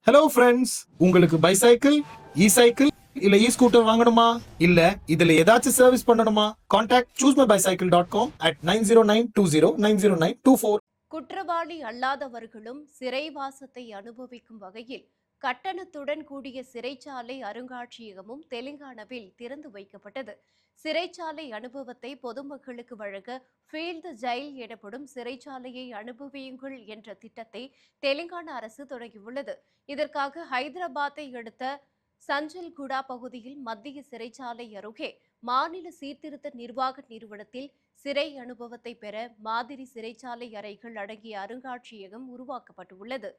Hello friends, உங்களுக்கு bicycle, இ cycle இல்ல இ scooter வாங்கணுமா? இல்ல இதுல ஏதாச்சும் சர்வீஸ் பண்ணணுமா? Contact choosemybicycle.com at 9092090924. குற்றவாளி அல்லாதவர்களும் சிறைவாசத்தை அனுபவிக்கும் வகையில் கட்டணத்துடன் கூடிய சிறைச்சாலை அருங்காட்சியகமும் தெலுங்கானாவில் திறந்து வைக்கப்பட்டது. சிறைச்சாலை அனுபவத்தை பொதுமக்களுக்கு வழங்க ஃபீல்டு ஜெயில் எனப்படும் சிறைச்சாலையை அனுபவியுங்கள் என்ற திட்டத்தை தெலுங்கானா அரசு தொடங்கியுள்ளது. இதற்காக ஹைதராபாத்தை அடுத்த சஞ்சல்குடா பகுதியில் மத்திய சிறைச்சாலை அருகே மாநில சீர்திருத்த நிர்வாக நிறுவனத்தில் சிறை அனுபவத்தை பெற மாதிரி சிறைச்சாலை அறைகள் அடங்கிய அருங்காட்சியகம் உருவாக்கப்பட்டுள்ளது.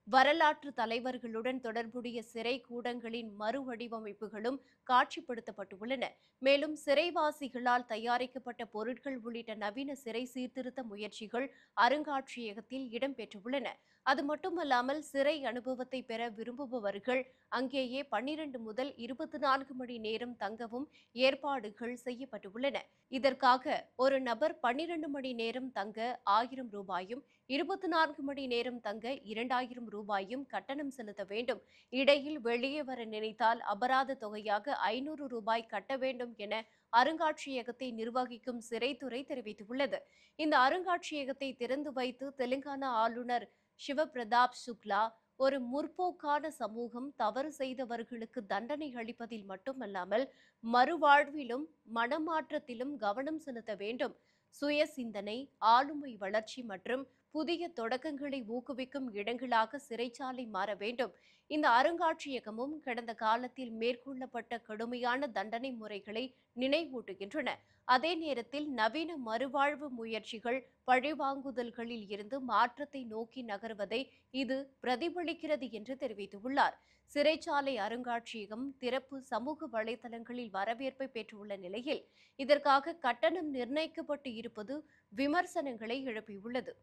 வரலாற்று தலைவர்களுடன் தொடர்புடைய சிறை கூடங்களின் மறுவடிவமைப்புகளும் காட்சிப்படுத்தப்பட்டுள்ளன. மேலும் சிறைவாசிகளால் தயாரிக்கப்பட்ட பொருட்கள் உள்ளிட்ட நவீன சிறை சீர்திருத்த முயற்சிகள் அருங்காட்சியகத்தில் இடம்பெற்றுள்ளன. அது மட்டுமல்லாமல் சிறை அனுபவத்தை பெற விரும்புபவர்கள் அங்கேயே 12 முதல் 24 மணி நேரம் தங்கவும் ஏற்பாடுகள் செய்யப்பட்டுள்ளன. இதற்காக ஒரு நபர் 12 மணி நேரம் தங்க 1000 ரூபாயும் 24 மணி நேரம் தங்க 2000 ரூபாயும் கட்டணம் செலுத்த வேண்டும். இடையில் வெளியே வர நினைத்தால் அபராத தொகையாக 500 ரூபாய் கட்ட வேண்டும் என அருங்காட்சியகத்தை நிர்வகிக்கும் சிறைத்துறை தெரிவித்துள்ளது. இந்த அருங்காட்சியகத்தை திறந்து வைத்து தெலுங்கானா ஆளுநர் சிவபிரதாப் சுக்லா, ஒரு முற்போக்கான சமூகம் தவறு செய்தவர்களுக்கு தண்டனை அளிப்பதில் மட்டுமல்லாமல் மறுவாழ்விலும் மனமாற்றத்திலும் கவனம் செலுத்த வேண்டும், சுய சிந்தனை, ஆளுமை வளர்ச்சி மற்றும் புதிய தொடக்கங்களை ஊக்குவிக்கும் இடங்களாக சிறைச்சாலை மாற வேண்டும். இந்த அருங்காட்சியகமும் கடந்த காலத்தில் மேற்கொள்ளப்பட்ட கடுமையான தண்டனை முறைகளை நினைவூட்டுகின்றன. அதே நேரத்தில் நவீன மறுவாழ்வு முயற்சிகள், பழிவாங்குதல்களில் இருந்து மாற்றத்தை நோக்கி நகர்வதை இது பிரதிபலிக்கிறது என்று தெரிவித்துள்ளார். சிறைச்சாலை அருங்காட்சியகம் திறப்பு சமூக வலைதளங்களில் வரவேற்பை பெற்றுள்ள நிலையில் இதற்காக கட்டணம் நிர்ணயிக்கப்பட்டு இருப்பது விமர்சனங்களை எழுப்பியுள்ளது.